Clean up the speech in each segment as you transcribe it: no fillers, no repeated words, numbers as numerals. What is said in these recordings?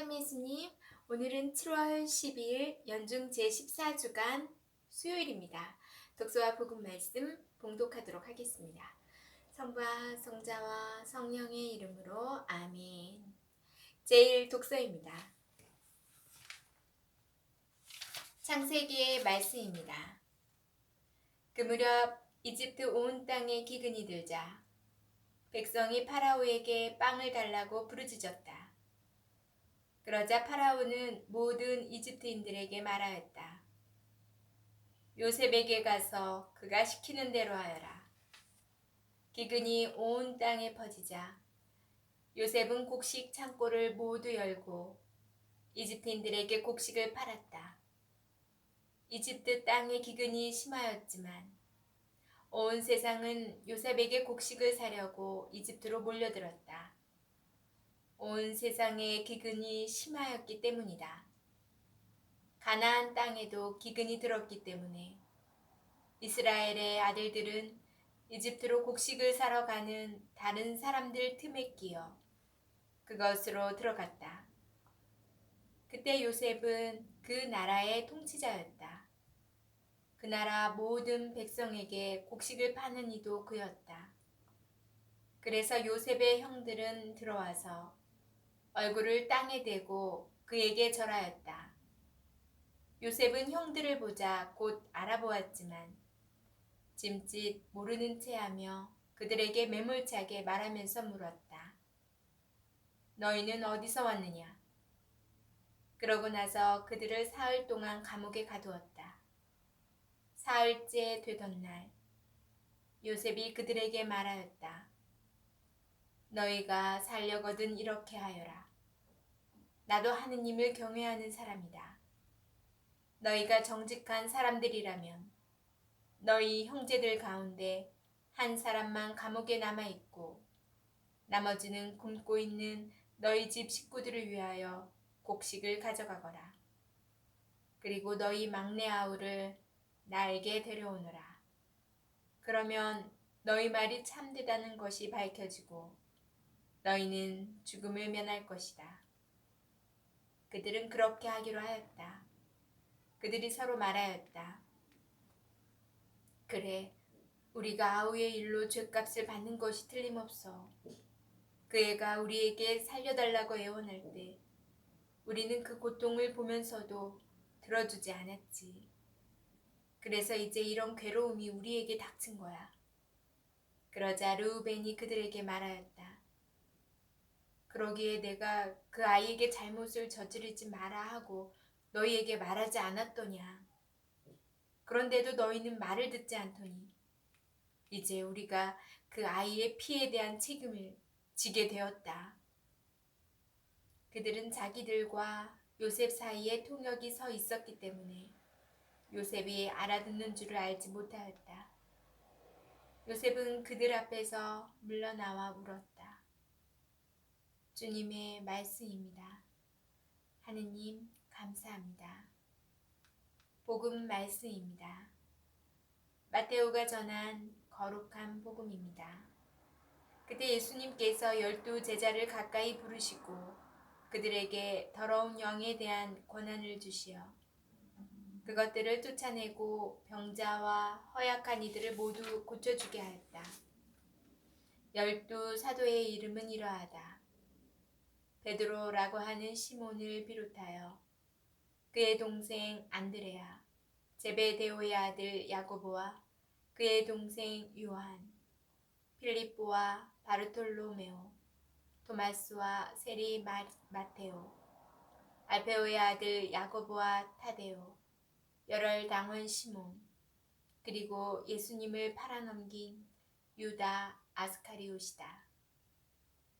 참예수님, 오늘은 7월 12일 연중 제14주간 수요일입니다. 독서와 복음 말씀 봉독하도록 하겠습니다. 성부와 성자와 성령의 이름으로 아멘. 제1 독서입니다. 창세기의 말씀입니다. 그 무렵 이집트 온 땅에 기근이 들자 백성이 파라오에게 빵을 달라고 부르짖었다. 그러자 파라오는 모든 이집트인들에게 말하였다. 요셉에게 가서 그가 시키는 대로 하여라. 기근이 온 땅에 퍼지자 요셉은 곡식 창고를 모두 열고 이집트인들에게 곡식을 팔았다. 이집트 땅의 기근이 심하였지만 온 세상은 요셉에게 곡식을 사려고 이집트로 몰려들었다. 온 세상의 기근이 심하였기 때문이다. 가나안 땅에도 기근이 들었기 때문에 이스라엘의 아들들은 이집트로 곡식을 사러 가는 다른 사람들 틈에 끼어 그것으로 들어갔다. 그때 요셉은 그 나라의 통치자였다. 그 나라 모든 백성에게 곡식을 파는 이도 그였다. 그래서 요셉의 형들은 들어와서 얼굴을 땅에 대고 그에게 절하였다. 요셉은 형들을 보자 곧 알아보았지만 짐짓 모르는 체하며 그들에게 매몰차게 말하면서 물었다. 너희는 어디서 왔느냐? 그러고 나서 그들을 사흘 동안 감옥에 가두었다. 사흘째 되던 날 요셉이 그들에게 말하였다. 너희가 살려거든 이렇게 하여라. 나도 하느님을 경외하는 사람이다. 너희가 정직한 사람들이라면 너희 형제들 가운데 한 사람만 감옥에 남아있고 나머지는 굶고 있는 너희 집 식구들을 위하여 곡식을 가져가거라. 그리고 너희 막내 아우를 나에게 데려오너라. 그러면 너희 말이 참되다는 것이 밝혀지고 너희는 죽음을 면할 것이다. 그들은 그렇게 하기로 하였다. 그들이 서로 말하였다. 그래, 우리가 아우의 일로 죗값을 받는 것이 틀림없어. 그 애가 우리에게 살려달라고 애원할 때 우리는 그 고통을 보면서도 들어주지 않았지. 그래서 이제 이런 괴로움이 우리에게 닥친 거야. 그러자 르우벤이 그들에게 말하였다. 그러기에 내가 그 아이에게 잘못을 저지르지 마라 하고 너희에게 말하지 않았더냐. 그런데도 너희는 말을 듣지 않더니 이제 우리가 그 아이의 피에 대한 책임을 지게 되었다. 그들은 자기들과 요셉 사이에 통역이 서 있었기 때문에 요셉이 알아듣는 줄을 알지 못하였다. 요셉은 그들 앞에서 물러나와 울었다. 주님의 말씀입니다. 하느님 감사합니다. 복음 말씀입니다. 마테오가 전한 거룩한 복음입니다. 그때 예수님께서 12 제자를 가까이 부르시고 그들에게 더러운 영에 대한 권한을 주시어 그것들을 쫓아내고 병자와 허약한 이들을 모두 고쳐주게 하였다. 12 사도의 이름은 이러하다. 베드로라고 하는 시몬을 비롯하여 그의 동생 안드레아, 제베데오의 아들 야고보와 그의 동생 요한, 필립보와 바르톨로메오, 토마스와 세리 마테오, 알페오의 아들 야고보와 타데오, 열혈 당원 시몬, 그리고 예수님을 팔아넘긴 유다 아스카리옷이다.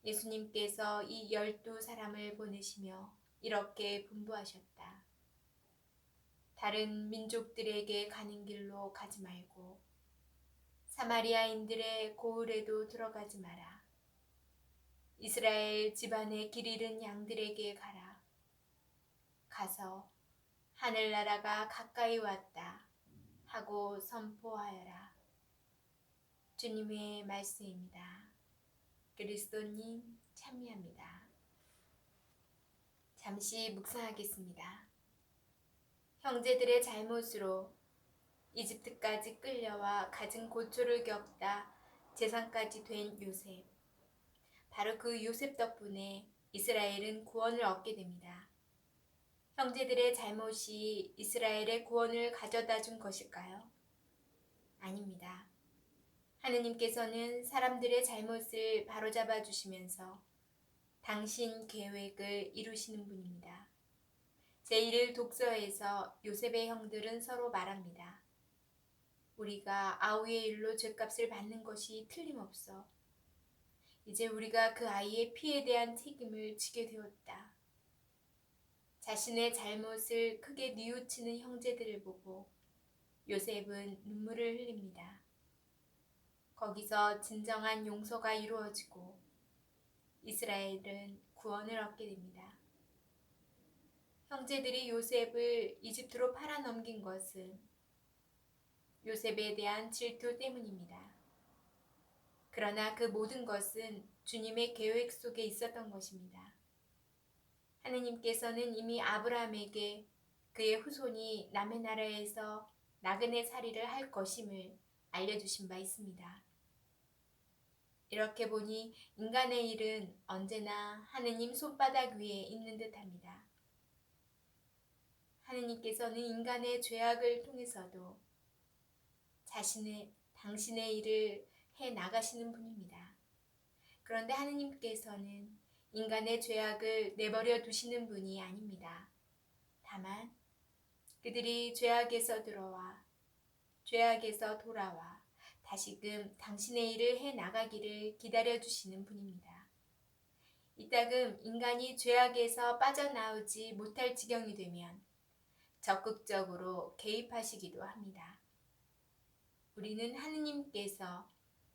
예수님께서 이 12 사람을 보내시며 이렇게 분부하셨다. 다른 민족들에게 가는 길로 가지 말고 사마리아인들의 고을에도 들어가지 마라. 이스라엘 집안의 길 잃은 양들에게 가라. 가서 하늘나라가 가까이 왔다 하고 선포하여라. 주님의 말씀입니다. 그리스도님 참여합니다. 잠시 묵상하겠습니다. 형제들의 잘못으로 이집트까지 끌려와 갖은 고초를 겪다 재상까지 된 요셉. 바로 그 요셉 덕분에 이스라엘은 구원을 얻게 됩니다. 형제들의 잘못이 이스라엘의 구원을 가져다 준 것일까요? 아닙니다. 하느님께서는 사람들의 잘못을 바로잡아 주시면서 당신 계획을 이루시는 분입니다. 제1일 독서에서 요셉의 형들은 서로 말합니다. 우리가 아우의 일로 죗값을 받는 것이 틀림없어. 이제 우리가 그 아이의 피에 대한 책임을 지게 되었다. 자신의 잘못을 크게 뉘우치는 형제들을 보고 요셉은 눈물을 흘립니다. 거기서 진정한 용서가 이루어지고 이스라엘은 구원을 얻게 됩니다. 형제들이 요셉을 이집트로 팔아넘긴 것은 요셉에 대한 질투 때문입니다. 그러나 그 모든 것은 주님의 계획 속에 있었던 것입니다. 하느님께서는 이미 아브라함에게 그의 후손이 남의 나라에서 나그네 살이를 할 것임을 알려주신 바 있습니다. 이렇게 보니 인간의 일은 언제나 하느님 손바닥 위에 있는 듯합니다. 하느님께서는 인간의 죄악을 통해서도 당신의 일을 해 나가시는 분입니다. 그런데 하느님께서는 인간의 죄악을 내버려 두시는 분이 아닙니다. 다만 그들이 죄악에서 돌아와 다시금 당신의 일을 해 나가기를 기다려 주시는 분입니다. 이따금 인간이 죄악에서 빠져나오지 못할 지경이 되면 적극적으로 개입하시기도 합니다. 우리는 하느님께서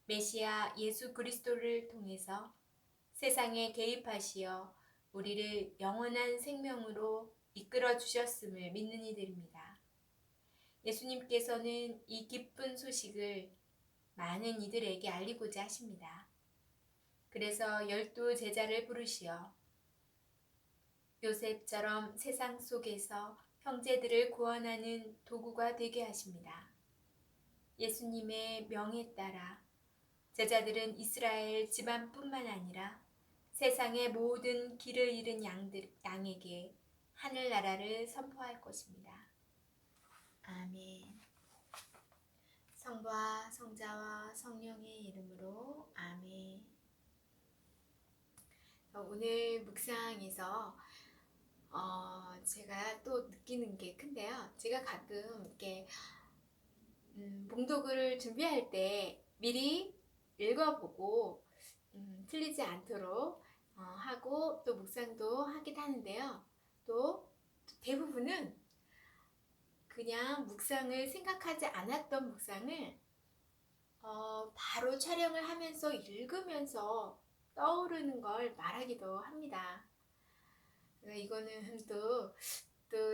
메시아 예수 그리스도를 통해서 세상에 개입하시어 우리를 영원한 생명으로 이끌어 주셨음을 믿는 이들입니다. 예수님께서는 이 기쁜 소식을 많은 이들에게 알리고자 하십니다. 그래서 12 제자를 부르시어 요셉처럼 세상 속에서 형제들을 구원하는 도구가 되게 하십니다. 예수님의 명에 따라 제자들은 이스라엘 집안뿐만 아니라 세상의 모든 길을 잃은 양에게 하늘나라를 선포할 것입니다. 아멘. 성부와 성자와 성령의 이름으로 아멘. 오늘 묵상에서 제가 또 느끼는 게 큰데요. 제가 가끔 이렇게 봉독을 준비할 때 미리 읽어보고 틀리지 않도록 하고 또 묵상도 하긴 하는데요. 또 대부분은 그냥 묵상을 생각하지 않았던 묵상을 바로 촬영을 하면서 읽으면서 떠오르는 걸 말하기도 합니다. 이거는 또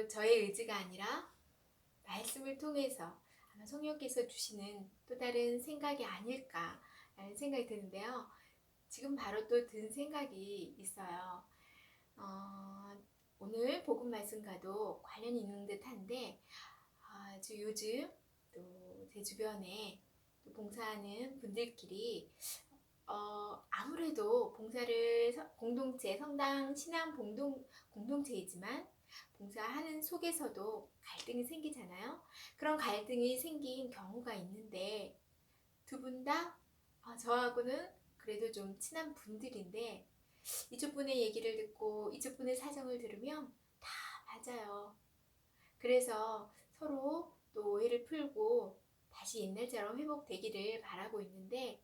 저의 의지가 아니라 말씀을 통해서 아마 성령께서 주시는 또 다른 생각이 아닐까라는 생각이 드는데요. 지금 바로 또 든 생각이 있어요. 오늘 복음 말씀과도 관련이 있는 듯한데 요즘 또 제 주변에 또 봉사하는 분들끼리 아무래도 봉사를 공동체, 성당, 신앙 공동체이지만 봉사하는 속에서도 갈등이 생기잖아요. 그런 갈등이 생긴 경우가 있는데 두 분 다 저하고는 그래도 좀 친한 분들인데 이쪽 분의 얘기를 듣고 이쪽 분의 사정을 들으면 다 맞아요. 그래서 서로 또 오해를 풀고 다시 옛날처럼 회복되기를 바라고 있는데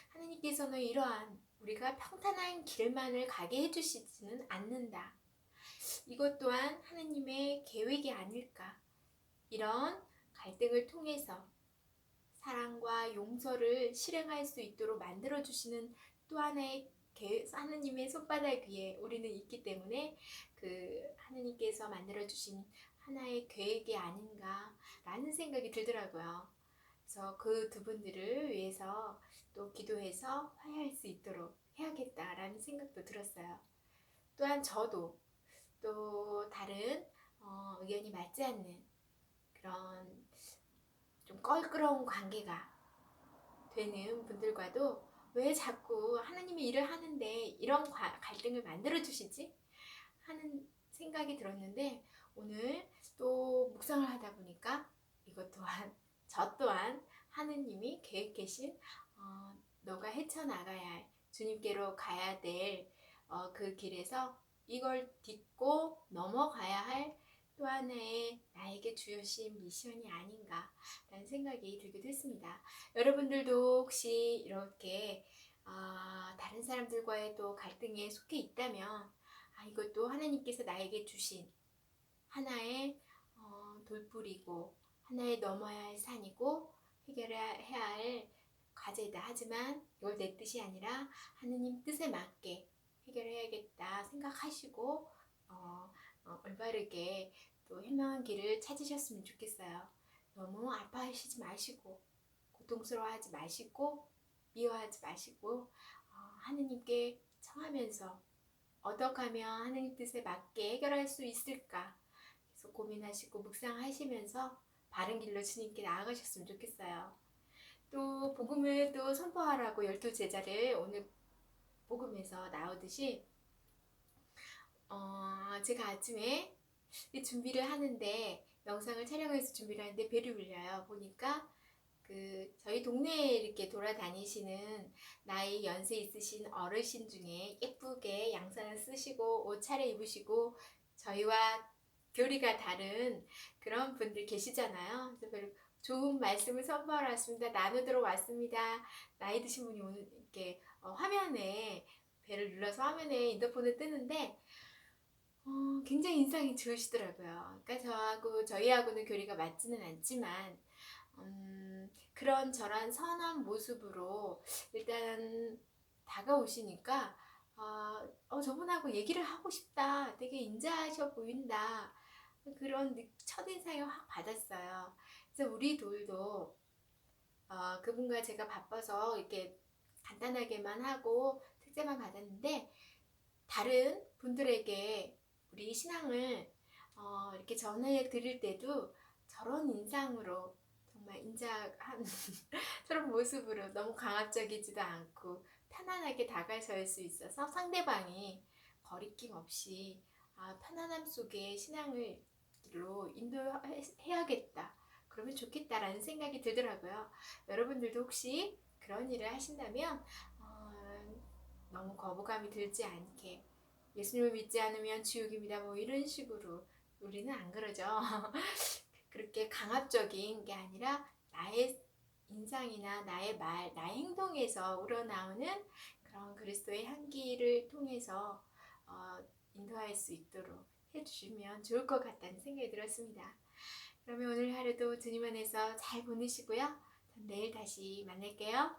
하나님께서는 이러한 우리가 평탄한 길만을 가게 해주시지는 않는다. 이것 또한 하나님의 계획이 아닐까. 이런 갈등을 통해서 사랑과 용서를 실행할 수 있도록 만들어주시는 또 하나의 하나님의 손바닥 위에 우리는 있기 때문에 그 하나님께서 만들어주신 하나의 계획이 아닌가라는 생각이 들더라고요. 그래서 그 두 분들을 위해서 또 기도해서 화해할 수 있도록 해야겠다라는 생각도 들었어요. 또한 저도 또 다른 의견이 맞지 않는 그런 좀 껄끄러운 관계가 되는 분들과도 왜 자꾸 하나님이 일을 하는데 이런 갈등을 만들어 주시지? 하는 생각이 들었는데, 오늘 또 묵상을 하다 보니까 이것 또한 저 또한 하느님이 계획 계신 너가 헤쳐나가야 할 주님께로 가야 될 그 길에서 이걸 딛고 넘어가야 할 또 하나의 나에게 주신 미션이 아닌가라는 생각이 들기도 했습니다. 여러분들도 혹시 이렇게 다른 사람들과의 또 갈등에 속해 있다면 이것도 하나님께서 나에게 주신 하나의 돌불이고 하나의 넘어야 할 산이고 해결해야 할 과제다. 하지만 이걸 내 뜻이 아니라 하느님 뜻에 맞게 해결해야겠다 생각하시고 올바르게 또 현명한 길을 찾으셨으면 좋겠어요. 너무 아파하시지 마시고 고통스러워하지 마시고 미워하지 마시고 하느님께 청하면서 어떻게 하면 하느님 뜻에 맞게 해결할 수 있을까 계속 고민하시고 묵상하시면서 바른 길로 주님께 나아가셨으면 좋겠어요. 또 복음을 또 선포하라고 12제자를 오늘 복음에서 나오듯이 제가 아침에 준비를 하는데 영상을 촬영해서 준비를 하는데 배를 울려요. 보니까 저희 동네에 이렇게 돌아다니시는 나이 연세 있으신 어르신 중에 예쁘게 양산을 쓰시고 옷 차려 입으시고 저희와 교리가 다른 그런 분들 계시잖아요. 그래서 별로 좋은 말씀을 선포하러 왔습니다. 나누도록 왔습니다. 나이 드신 분이 오늘 이렇게 화면에 배를 눌러서 화면에 인터폰을 뜨는데 굉장히 인상이 좋으시더라고요. 그러니까 저희하고는 교리가 맞지는 않지만 그런 저런 선한 모습으로 일단 다가오시니까 저분하고 얘기를 하고 싶다. 되게 인자하셔 보인다. 그런 첫인상을 확 받았어요. 그래서 우리 둘도 그분과 제가 바빠서 이렇게 간단하게만 하고 특제만 받았는데 다른 분들에게 우리 신앙을 이렇게 전해 드릴 때도 저런 인상으로 정말 인자한 저런 모습으로 너무 강압적이지도 않고 편안하게 다가설 수 있어서 상대방이 거리낌 없이 편안함 속에 신앙으로 인도해야겠다. 그러면 좋겠다라는 생각이 들더라고요. 여러분들도 혹시 그런 일을 하신다면 너무 거부감이 들지 않게 예수님을 믿지 않으면 지옥입니다. 뭐 이런 식으로 우리는 안 그러죠. 그렇게 강압적인 게 아니라 나의 인상이나 나의 말, 나의 행동에서 우러나오는 그런 그리스도의 향기를 통해서 인도할 수 있도록 해주시면 좋을 것 같다는 생각이 들었습니다. 그러면 오늘 하루도 주님 안에서 잘 보내시고요. 전 내일 다시 만날게요.